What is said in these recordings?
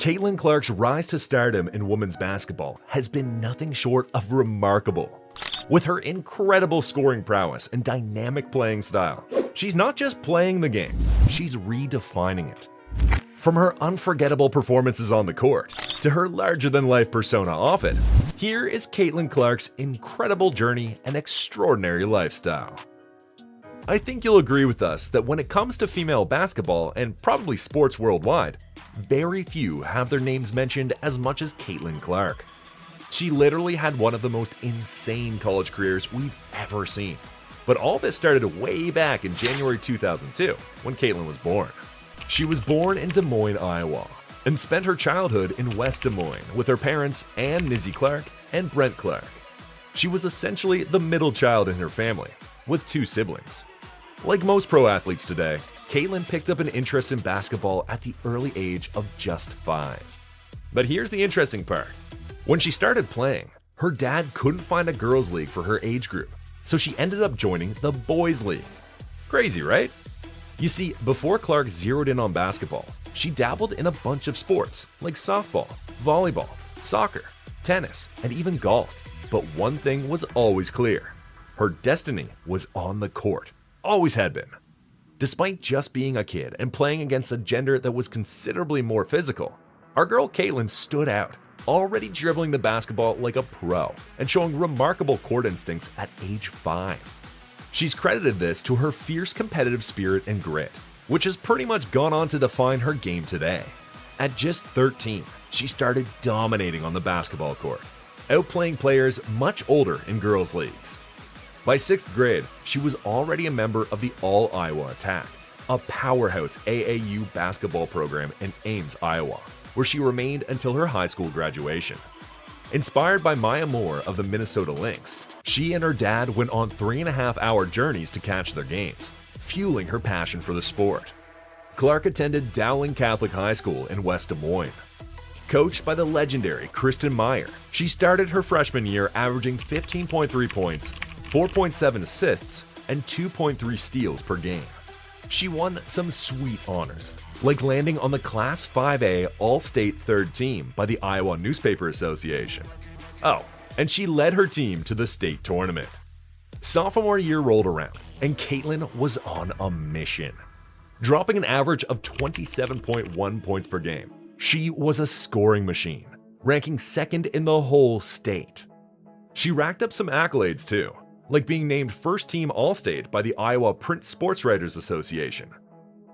Caitlin Clark's rise to stardom in women's basketball has been nothing short of remarkable. With her incredible scoring prowess and dynamic playing style, she's not just playing the game, she's redefining it. From her unforgettable performances on the court to her larger-than-life persona off it, here is Caitlin Clark's incredible journey and extraordinary lifestyle. I think you'll agree with us that when it comes to female basketball and probably sports worldwide, very few have their names mentioned as much as Caitlin Clark. She literally had one of the most insane college careers we've ever seen. But all this started way back in January 2002, when Caitlin was born. She was born in Des Moines, Iowa, and spent her childhood in West Des Moines with her parents Ann Nizzy Clark and Brent Clark. She was essentially the middle child in her family, with two siblings. Like most pro athletes today, Caitlin picked up an interest in basketball at the early age of just 5. But here's the interesting part. When she started playing, her dad couldn't find a girls' league for her age group, so she ended up joining the boys' league. Crazy, right? You see, before Clark zeroed in on basketball, she dabbled in a bunch of sports like softball, volleyball, soccer, tennis, and even golf. But one thing was always clear. Her destiny was on the court. Always had been. Despite just being a kid and playing against a gender that was considerably more physical, our girl Caitlin stood out, already dribbling the basketball like a pro and showing remarkable court instincts at age 5. She's credited this to her fierce competitive spirit and grit, which has pretty much gone on to define her game today. At just 13, she started dominating on the basketball court, outplaying players much older in girls' leagues. By 6th grade, she was already a member of the All-Iowa Attack, a powerhouse AAU basketball program in Ames, Iowa, where she remained until her high school graduation. Inspired by Maya Moore of the Minnesota Lynx, she and her dad went on 3.5-hour journeys to catch their games, fueling her passion for the sport. Clark attended Dowling Catholic High School in West Des Moines. Coached by the legendary Kristen Meyer, she started her freshman year averaging 15.3 points, 4.7 assists, and 2.3 steals per game. She won some sweet honors, like landing on the Class 5A All-State Third Team by the Iowa Newspaper Association. Oh, and she led her team to the state tournament. Sophomore year rolled around, and Caitlin was on a mission. Dropping an average of 27.1 points per game, she was a scoring machine, ranking 2nd in the whole state. She racked up some accolades too, like being named First Team All-State by the Iowa Print Sports Writers Association.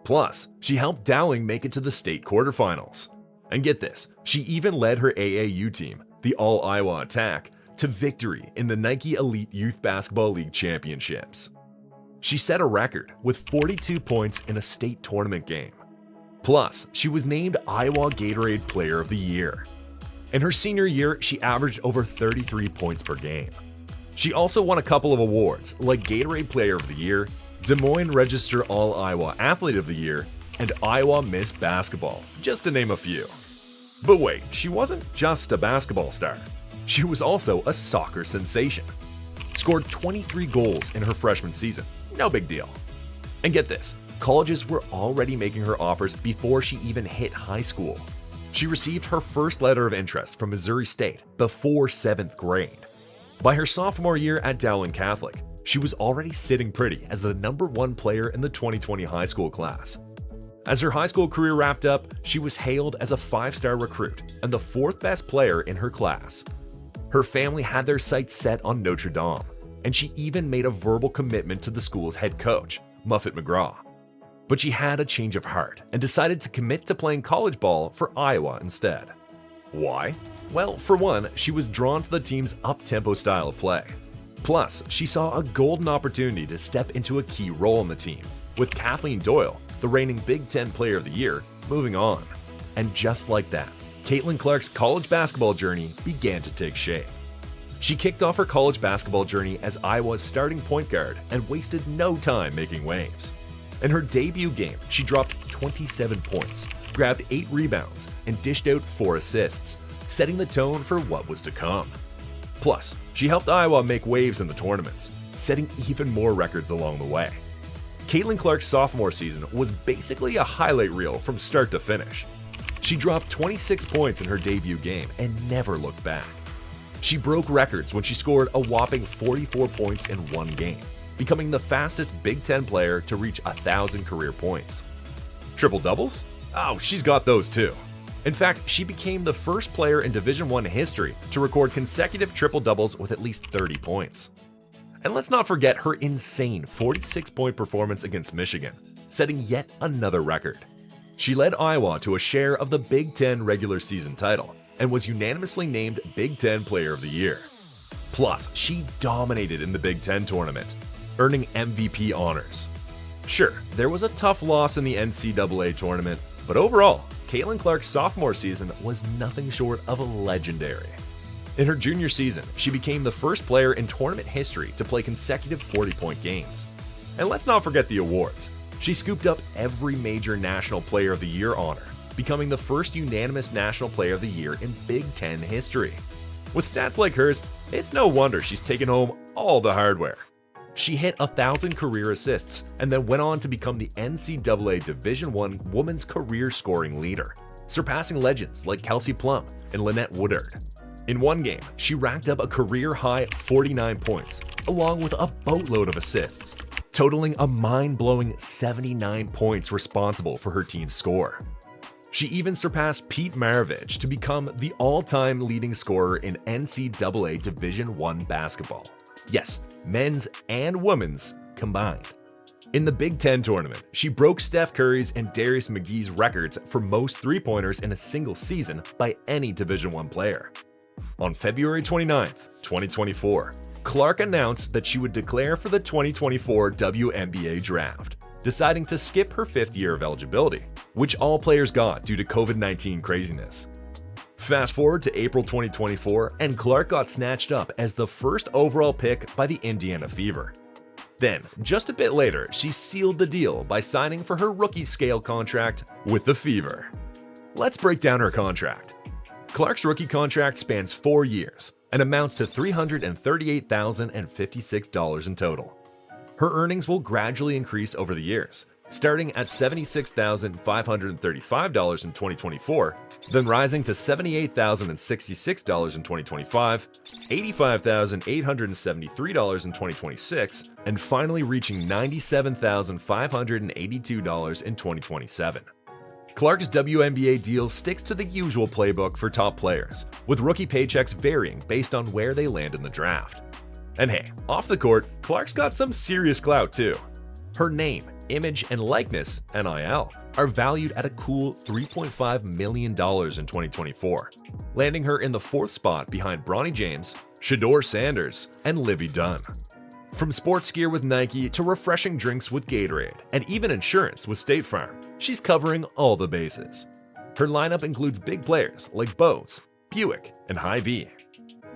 Plus, she helped Dowling make it to the state quarterfinals. And get this, she even led her AAU team, the All-Iowa Attack, to victory in the Nike Elite Youth Basketball League Championships. She set a record with 42 points in a state tournament game. Plus, she was named Iowa Gatorade Player of the Year. In her senior year, she averaged over 33 points per game. She also won a couple of awards like Gatorade Player of the Year, Des Moines Register All-Iowa Athlete of the Year, and Iowa Miss Basketball, just to name a few. But wait, she wasn't just a basketball star. She was also a soccer sensation. Scored 23 goals in her freshman season, no big deal. And get this, colleges were already making her offers before she even hit high school. She received her first letter of interest from Missouri State before 7th grade. By her sophomore year at Dowling Catholic, she was already sitting pretty as the #1 player in the 2020 high school class. As her high school career wrapped up, she was hailed as a 5-star recruit and the 4th best player in her class. Her family had their sights set on Notre Dame, and she even made a verbal commitment to the school's head coach, Muffet McGraw. But she had a change of heart and decided to commit to playing college ball for Iowa instead. Why? Well, for one, she was drawn to the team's up-tempo style of play. Plus, she saw a golden opportunity to step into a key role in the team, with Kathleen Doyle, the reigning Big Ten Player of the Year, moving on. And just like that, Caitlin Clark's college basketball journey began to take shape. She kicked off her college basketball journey as Iowa's starting point guard and wasted no time making waves. In her debut game, she dropped 27 points, grabbed 8 rebounds, and dished out 4 assists, setting the tone for what was to come. Plus, she helped Iowa make waves in the tournaments, setting even more records along the way. Caitlin Clark's sophomore season was basically a highlight reel from start to finish. She dropped 26 points in her debut game and never looked back. She broke records when she scored a whopping 44 points in one game, becoming the fastest Big Ten player to reach 1,000 career points. Triple doubles? Oh, she's got those too. In fact, she became the first player in Division I history to record consecutive triple doubles with at least 30 points. And let's not forget her insane 46-point performance against Michigan, setting yet another record. She led Iowa to a share of the Big Ten regular season title and was unanimously named Big Ten Player of the Year. Plus, she dominated in the Big Ten tournament, earning MVP honors. Sure, there was a tough loss in the NCAA tournament, but overall, Caitlin Clark's sophomore season was nothing short of legendary. In her junior season, she became the first player in tournament history to play consecutive 40-point games. And let's not forget the awards. She scooped up every major National Player of the Year honor, becoming the first unanimous National Player of the Year in Big Ten history. With stats like hers, it's no wonder she's taken home all the hardware. She hit 1,000 career assists and then went on to become the NCAA Division I women's career scoring leader, surpassing legends like Kelsey Plum and Lynette Woodard. In one game, she racked up a career-high 49 points, along with a boatload of assists, totaling a mind-blowing 79 points responsible for her team's score. She even surpassed Pete Maravich to become the all-time leading scorer in NCAA Division I basketball. Yes, men's and women's combined. In the Big Ten tournament, she broke Steph Curry's and Darius McGee's records for most three-pointers in a single season by any Division I player. On February 29, 2024, Clark announced that she would declare for the 2024 WNBA draft, deciding to skip her fifth year of eligibility, which all players got due to COVID-19 craziness. Fast forward to April 2024, and Clark got snatched up as the first overall pick by the Indiana Fever. Then, just a bit later, she sealed the deal by signing for her rookie scale contract with the Fever. Let's break down her contract. Clark's rookie contract spans 4 years and amounts to $338,056 in total. Her earnings will gradually increase over the years, starting at $76,535 in 2024, then rising to $78,066 in 2025, $85,873 in 2026, and finally reaching $97,582 in 2027. Clark's WNBA deal sticks to the usual playbook for top players, with rookie paychecks varying based on where they land in the draft. And hey, off the court, Clark's got some serious clout too. Her name, image, and likeness, NIL, are valued at a cool $3.5 million in 2024, landing her in the 4th spot behind Bronny James, Shedeur Sanders, and Livy Dunn. From sports gear with Nike to refreshing drinks with Gatorade, and even insurance with State Farm, she's covering all the bases. Her lineup includes big players like Bose, Buick, and Hy-Vee.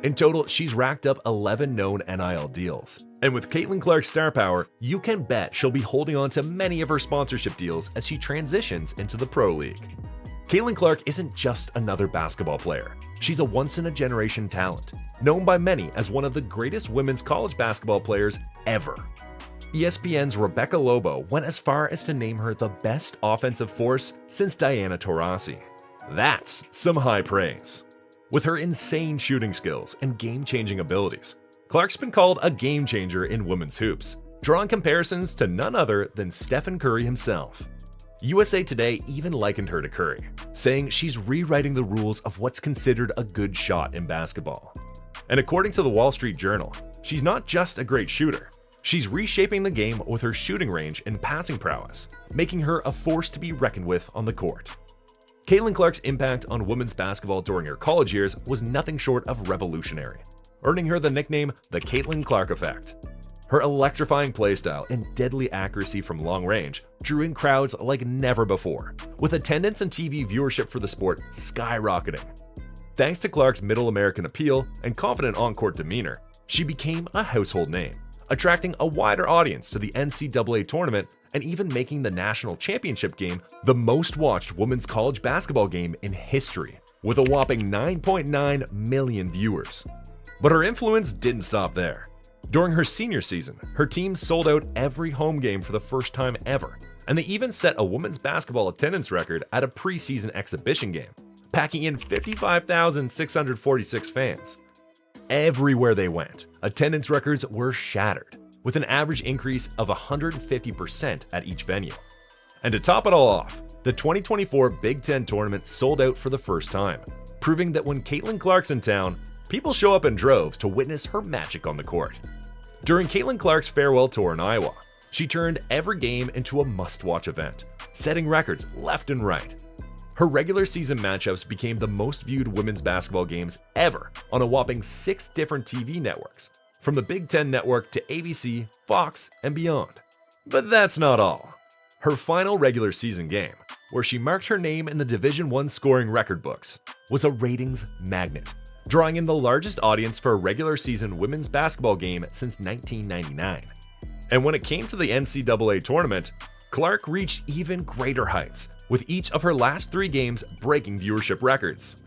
In total, she's racked up 11 known NIL deals. And with Caitlin Clark's star power, you can bet she'll be holding on to many of her sponsorship deals as she transitions into the Pro League. Caitlin Clark isn't just another basketball player. She's a once-in-a-generation talent, known by many as one of the greatest women's college basketball players ever. ESPN's Rebecca Lobo went as far as to name her the best offensive force since Diana Taurasi. That's some high praise. With her insane shooting skills and game-changing abilities, Clark's been called a game changer in women's hoops, drawing comparisons to none other than Stephen Curry himself. USA Today even likened her to Curry, saying she's rewriting the rules of what's considered a good shot in basketball. And according to the Wall Street Journal, she's not just a great shooter, she's reshaping the game with her shooting range and passing prowess, making her a force to be reckoned with on the court. Caitlin Clark's impact on women's basketball during her college years was nothing short of revolutionary, earning her the nickname the Caitlin Clark Effect. Her electrifying playstyle and deadly accuracy from long range drew in crowds like never before, with attendance and TV viewership for the sport skyrocketing. Thanks to Clark's Middle American appeal and confident on-court demeanor, she became a household name, attracting a wider audience to the NCAA tournament and even making the national championship game the most-watched women's college basketball game in history, with a whopping 9.9 million viewers. But her influence didn't stop there. During her senior season, her team sold out every home game for the first time ever, And they even set a women's basketball attendance record at a preseason exhibition game, packing in 55,646 fans. Everywhere they went, attendance records were shattered, with an average increase of 150% at each venue. And to top it all off, the 2024 Big Ten tournament sold out for the first time, proving that when Caitlin Clark's in town, people show up in droves to witness her magic on the court. During Caitlin Clark's farewell tour in Iowa, she turned every game into a must-watch event, setting records left and right. Her regular season matchups became the most viewed women's basketball games ever on a whopping 6 different TV networks, from the Big Ten Network to ABC, Fox, and beyond. But that's not all. Her final regular season game, where she marked her name in the Division I scoring record books, was a ratings magnet, drawing in the largest audience for a regular season women's basketball game since 1999. And when it came to the NCAA tournament, Clark reached even greater heights, with each of her last 3 games breaking viewership records.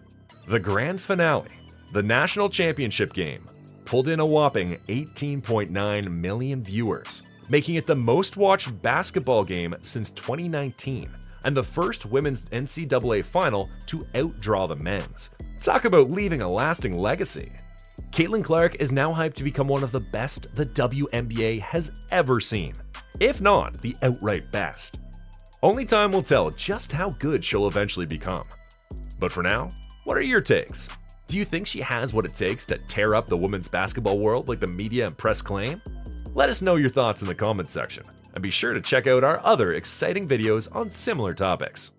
The grand finale, the national championship game, pulled in a whopping 18.9 million viewers, making it the most watched basketball game since 2019, and the first women's NCAA final to outdraw the men's. Talk about leaving a lasting legacy. Caitlin Clark is now hyped to become one of the best the WNBA has ever seen, if not the outright best. Only time will tell just how good she'll eventually become. But for now, what are your takes? Do you think she has what it takes to tear up the women's basketball world like the media and press claim? Let us know your thoughts in the comments section, and be sure to check out our other exciting videos on similar topics.